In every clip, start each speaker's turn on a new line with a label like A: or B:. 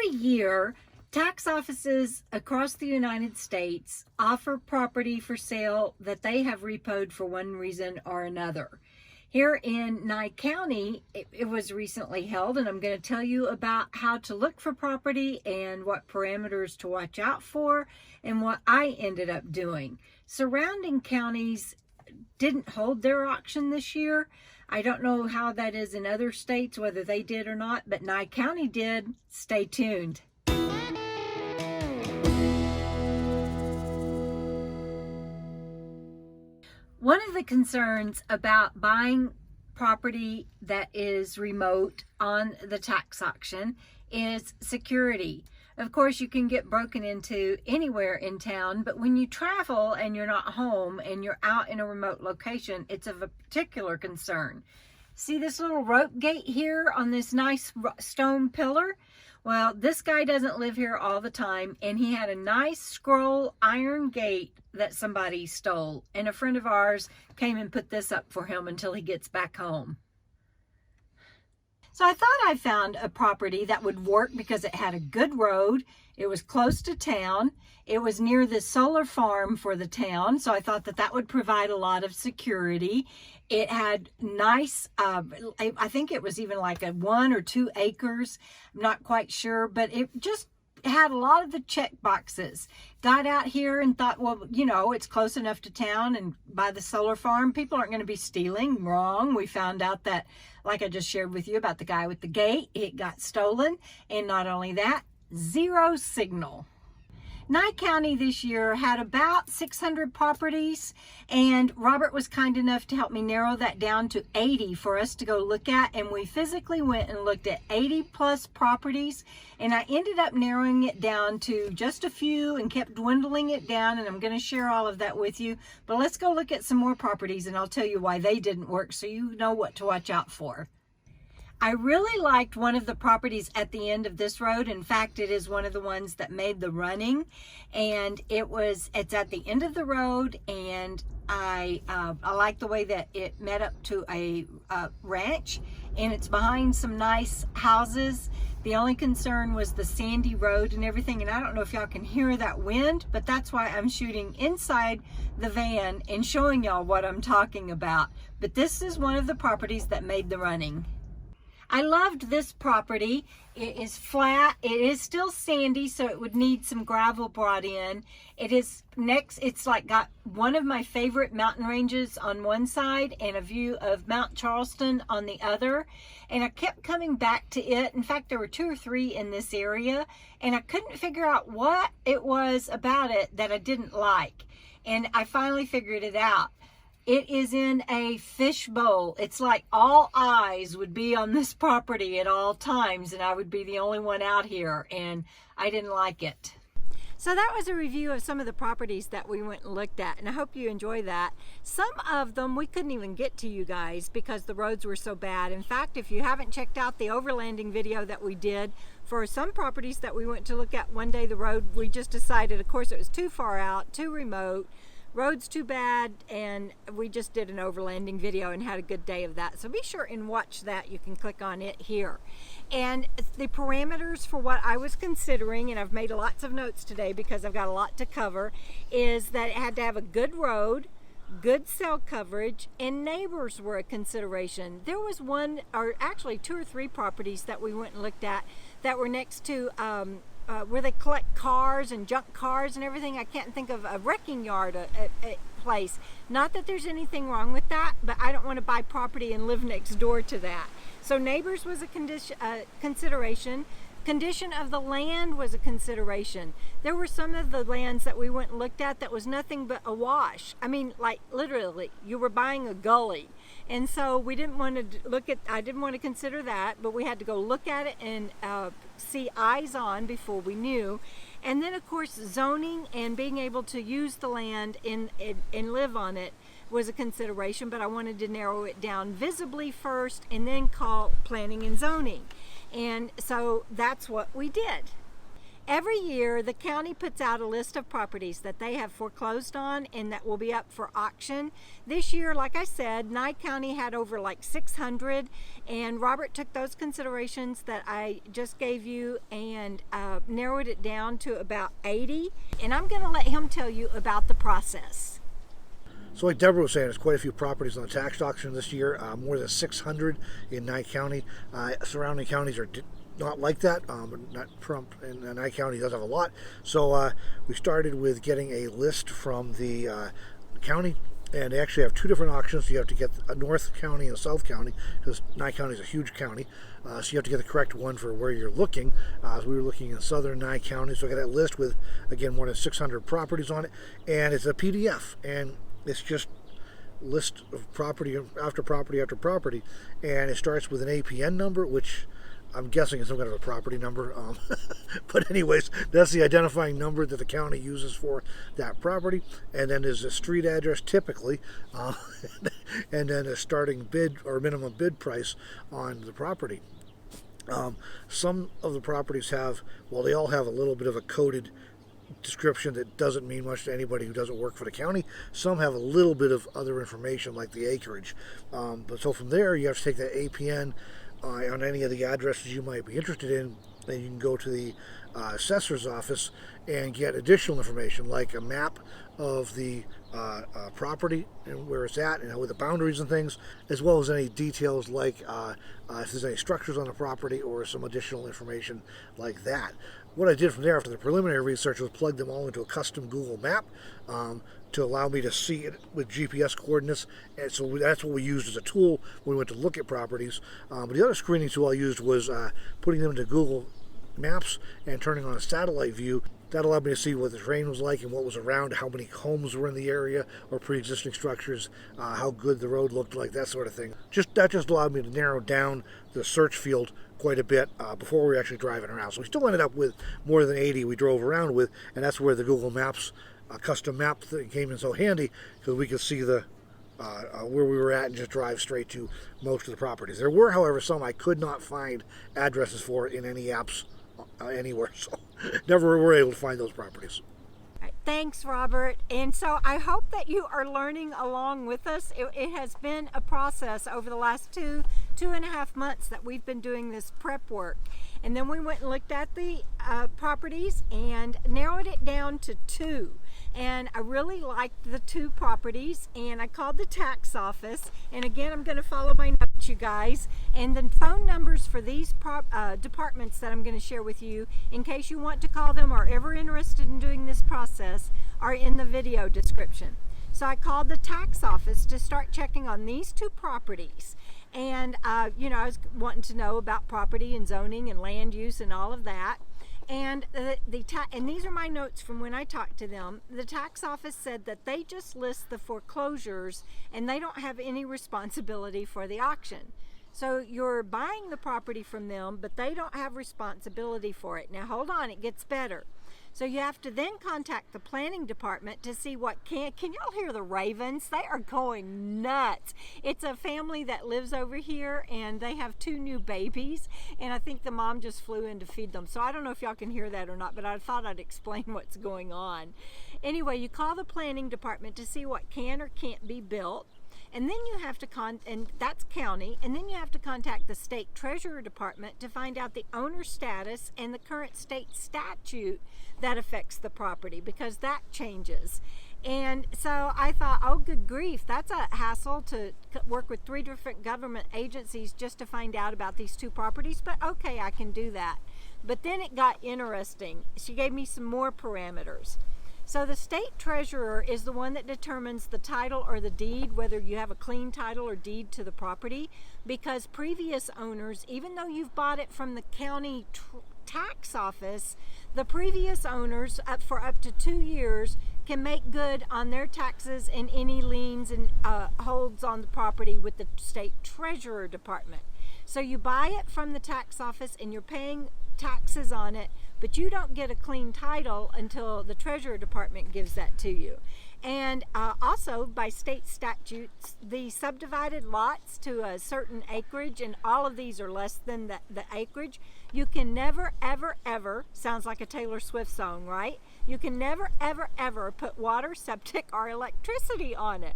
A: Every year, tax offices across the United States offer property for sale that they have repoed for one reason or another. Here in Nye County, it was recently held, and I'm going to tell you about how to look for property and what parameters to watch out for and what I ended up doing. Surrounding counties didn't hold their auction this year. I don't know how that is in other states, whether they did or not, but Nye County did. Stay tuned. One of the concerns about buying property that is remote on the tax auction is security. Of course, you can get broken into anywhere in town, but when you travel and you're not home and you're out in a remote location, it's of a particular concern. See this little rope gate here on this nice stone pillar? Well, this guy doesn't live here all the time, and he had a nice scroll iron gate that somebody stole, and a friend of ours came and put this up for him until he gets back home. So I thought I found a property that would work because it had a good road, it was close to town, it was near the solar farm for the town, so I thought that that would provide a lot of security. It had nice, I think it was even like a 1 or 2 acres, I'm not quite sure, but it just had a lot of the check boxes. Got out here and thought, well, you know, it's close enough to town and by the solar farm, people aren't going to be stealing. Wrong. We found out that, like I just shared with you about the guy with the gate, it got stolen. And not only that, zero signal. Nye County this year had about 600 properties, and Robert was kind enough to help me narrow that down to 80 for us to go look at, and we physically went and looked at 80 plus properties, and I ended up narrowing it down to just a few and kept dwindling it down, and I'm going to share all of that with you. But let's go look at some more properties, and I'll tell you why they didn't work so you know what to watch out for. I really liked one of the properties at the end of this road. In fact, it is one of the ones that made the running, and it's at the end of the road, and I like the way that it met up to a ranch, and it's behind some nice houses. The only concern was the sandy road and everything, and I don't know if y'all can hear that wind, but that's why I'm shooting inside the van and showing y'all what I'm talking about. But this is one of the properties that made the running. I loved this property. It is flat. It is still sandy, so it would need some gravel brought in. It is next, it's like got one of my favorite mountain ranges on one side and a view of Mount Charleston on the other. And I kept coming back to it. In fact, there were 2 or 3 in this area, and I couldn't figure out what it was about it that I didn't like. And I finally figured it out. It is in a fishbowl. It's like all eyes would be on this property at all times, and I would be the only one out here, and I didn't like it. So that was a review of some of the properties that we went and looked at, and I hope you enjoy that. Some of them we couldn't even get to, you guys, because the roads were so bad. In fact, if you haven't checked out the overlanding video that we did for some properties that we went to look at one day, the road, we just decided, of course, it was too far out, too remote, road's too bad, and we just did an overlanding video and had a good day of that. So be sure and watch that. You can click on it here. And the parameters for what I was considering, and I've made lots of notes today because I've got a lot to cover, is that it had to have a good road, good cell coverage, and neighbors were a consideration. There was one, or actually 2 or 3 properties that we went and looked at that were next to where they collect cars and junk cars and everything. I can't think of a wrecking yard a place. Not that there's anything wrong with that, but I don't want to buy property and live next door to that. So neighbors was a consideration. Condition of the land was a consideration. There were some of the lands that we went and looked at that was nothing but a wash. I mean, like literally, you were buying a gully. And so we didn't want to look at, I didn't want to consider that, but we had to go look at it and see eyes on before we knew. And then of course zoning and being able to use the land and live on it was a consideration, but I wanted to narrow it down visibly first and then call planning and zoning. And so that's what we did. Every year, the county puts out a list of properties that they have foreclosed on and that will be up for auction. This year, like I said, Nye County had over like 600, and Robert took those considerations that I just gave you and narrowed it down to about 80. And I'm going to let him tell you about the process.
B: So like Debra was saying, there's quite a few properties on the tax auction this year, more than 600 in Nye County. Surrounding counties are not like that. Not Trump and Nye County does have a lot. So we started with getting a list from the county, and they actually have two different auctions. You have to get North County and South County, because Nye County is a huge county. So you have to get the correct one for where you're looking. So we were looking in southern Nye County. So I got that list with, again, more than 600 properties on it. And it's a PDF. And it's just list of property after property after property. And it starts with an APN number, which I'm guessing is some kind of a property number. But anyways, that's the identifying number that the county uses for that property. And then there's a street address typically, and then a starting bid or minimum bid price on the property. Some of the properties have, well, they all have a little bit of a coded description that doesn't mean much to anybody who doesn't work for the county. Some have a little bit of other information like the acreage. But so from there, you have to take that APN on any of the addresses you might be interested in, and you can go to the assessor's office and get additional information like a map of the property and where it's at and with the boundaries and things, as well as any details like if there's any structures on the property or some additional information like that. What I did from there after the preliminary research was plug them all into a custom Google map to allow me to see it with GPS coordinates. And so that's what we used as a tool when we went to look at properties. But the other screening tool I used was putting them into Google Maps and turning on a satellite view. That allowed me to see what the terrain was like and what was around, how many homes were in the area or pre-existing structures, how good the road looked like, that sort of thing. That just allowed me to narrow down the search field quite a bit before we were actually driving around. So we still ended up with more than 80 we drove around with, and that's where the Google Maps custom map thing came in so handy, because we could see the where we were at and just drive straight to most of the properties. There were, however, some I could not find addresses for in any apps anywhere, so never were able to find those properties.
A: Thanks, Robert. And so I hope that you are learning along with us. It has been a process over the last two and a half months that we've been doing this prep work. And then we went and looked at the properties and narrowed it down to 2. And I really liked the 2 properties, and I called the tax office. And again, I'm going to follow my notes, you guys. And the phone numbers for these departments that I'm going to share with you, in case you want to call them or ever interested in doing this process, are in the video description. So I called the tax office to start checking on these 2 properties. And, I was wanting to know about property and zoning and land use and all of that. And and these are my notes from when I talked to them. The tax office said that they just list the foreclosures and they don't have any responsibility for the auction. So you're buying the property from them, but they don't have responsibility for it. Now hold on, it gets better. So you have to then contact the planning department to see what can y'all hear the ravens? They are going nuts. It's a family that lives over here, and they have 2 new babies, and I think the mom just flew in to feed them. So I don't know if y'all can hear that or not, but I thought I'd explain what's going on. Anyway, you call the planning department to see what can or can't be built. And then you have to and that's county, and then you have to contact the state treasurer department to find out the owner status and the current state statute that affects the property, because that changes. And so I thought, oh good grief, that's a hassle to work with 3 different government agencies just to find out about these 2 properties, but okay, I can do that. But then it got interesting. She gave me some more parameters. So the state treasurer is the one that determines the title or the deed, whether you have a clean title or deed to the property, because previous owners, even though you've bought it from the county tax office, the previous owners for up to 2 years can make good on their taxes and any liens and holds on the property with the state treasurer department. So you buy it from the tax office and you're paying taxes on it, but you don't get a clean title until the treasurer department gives that to you. And also by state statutes, the subdivided lots to a certain acreage, and all of these are less than the acreage, You can never, ever, ever, sounds like a Taylor Swift song, right? You can never, ever, ever put water, septic, or electricity on it.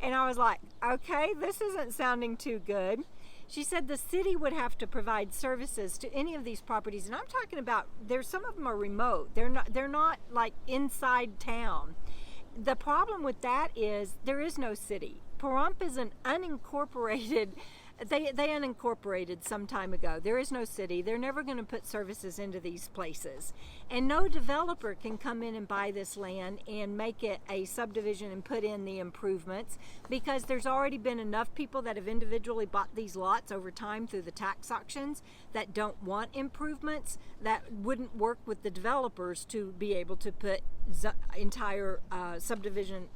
A: And I was like, okay, this isn't sounding too good. She said the city would have to provide services to any of these properties. And I'm talking about, some of them are remote. They're not like inside town. The problem with that is there is no city. Pahrump is an unincorporated, they unincorporated some time ago. There is no city. They're never going to put services into these places. And no developer can come in and buy this land and make it a subdivision and put in the improvements, because there's already been enough people that have individually bought these lots over time through the tax auctions that don't want improvements, that wouldn't work with the developers to be able to put entire subdivision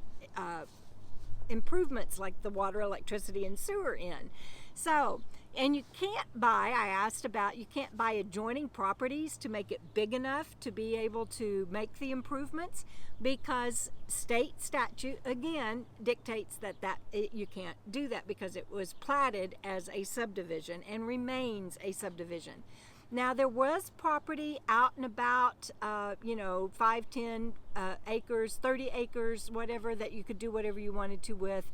A: improvements like the water, electricity, and sewer in. So, and you can't buy, I asked about, you can't buy adjoining properties to make it big enough to be able to make the improvements, because state statute, again, dictates that you can't do that because it was platted as a subdivision and remains a subdivision. Now, there was property out and about, 5, 10 acres, 30 acres, whatever, that you could do whatever you wanted to with.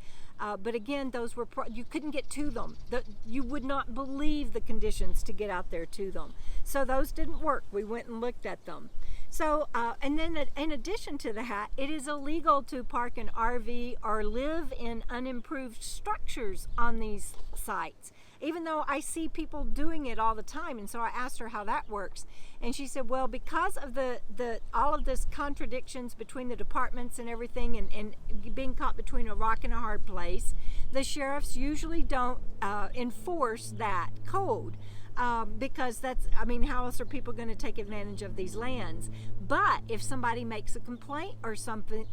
A: But again, those were, you couldn't get to them. You would not believe the conditions to get out there to them. So those didn't work. We went and looked at them. So, and then in addition to that, it is illegal to park an RV or live in unimproved structures on these sites, even though I see people doing it all the time. And so I asked her how that works. And she said, well, because of all of this contradictions between the departments and everything, and being caught between a rock and a hard place, the sheriffs usually don't enforce that code. Because how else are people going to take advantage of these lands? But if somebody makes a complaint or something,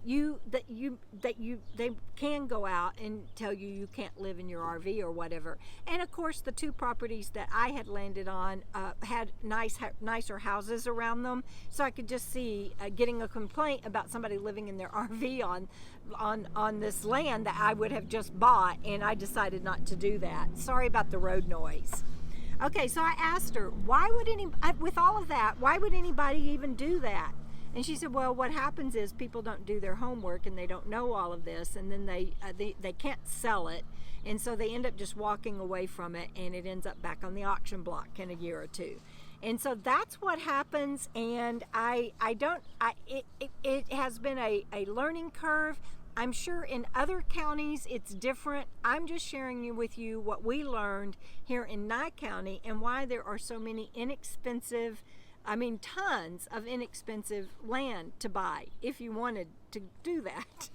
A: they can go out and tell you can't live in your RV or whatever. And of course, the two properties that I had landed on had nicer houses around them, so I could just see getting a complaint about somebody living in their RV on this land that I would have just bought, and I decided not to do that. Sorry about the road noise. Okay, so I asked her, with all of that, why would anybody even do that? And she said, well, what happens is people don't do their homework and they don't know all of this, and then they can't sell it, and so they end up just walking away from it, and it ends up back on the auction block in a year or two. And so that's what happens, and it has been a learning curve. I'm sure in other counties it's different. I'm just sharing with you what we learned here in Nye County and why there are so many tons of inexpensive land to buy if you wanted to do that.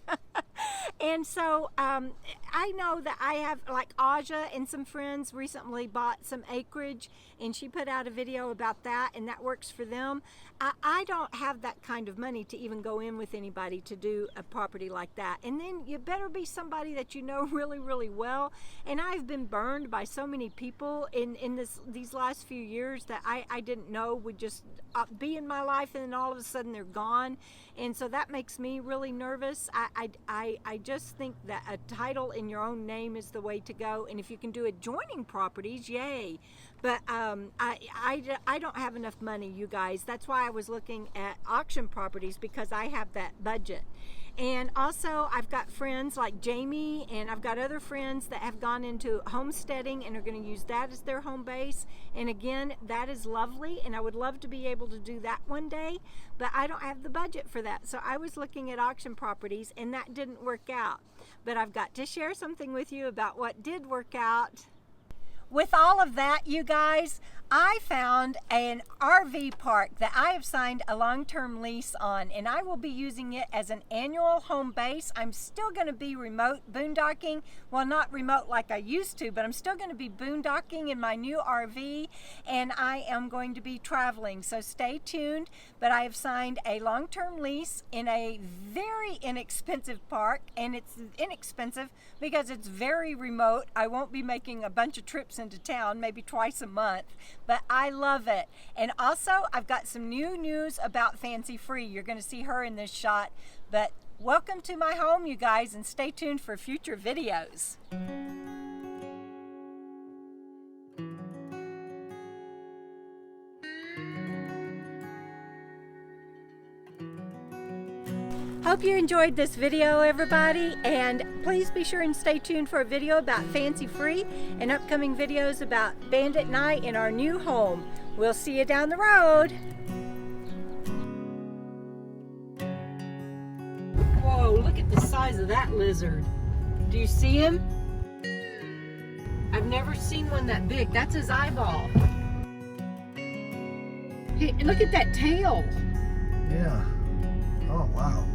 A: And so I know that I have, like Aja and some friends recently bought some acreage, and she put out a video about that, and that works for them. I don't have that kind of money to even go in with anybody to do a property like that. And then you better be somebody that you know really, really well. And I've been burned by so many people in these last few years that I didn't know would just be in my life, and then all of a sudden they're gone. And so that makes me really nervous. I just think that a title in your own name is the way to go. And if you can do adjoining properties, yay. But I don't have enough money, you guys. That's why I was looking at auction properties, because I have that budget. And also, I've got friends like Jamie, and I've got other friends that have gone into homesteading and are going to use that as their home base. And again, that is lovely, and I would love to be able to do that one day, but I don't have the budget for that. So I was looking at auction properties, and that didn't work out. But I've got to share something with you about what did work out. With all of that, you guys, I found an RV park that I have signed a long-term lease on, and I will be using it as an annual home base. I'm still going to be remote boondocking. Well, not remote like I used to, but I'm still going to be boondocking in my new RV, and I am going to be traveling, so stay tuned. But I have signed a long-term lease in a very inexpensive park, and it's inexpensive because it's very remote. I won't be making a bunch of trips into town, maybe twice a month, but I love it. And also, I've got some new news about Fancy Free. You're going to see her in this shot, but welcome to my home, you guys, and stay tuned for future videos. Hope you enjoyed this video, everybody, and please be sure and stay tuned for a video about Fancy Free and upcoming videos about Bandit Night in our new home. We'll see you down the road. Whoa, look at the size of that lizard. Do you see him? I've never seen one that big. That's his eyeball. Hey, look at that tail.
B: Yeah. Oh, wow.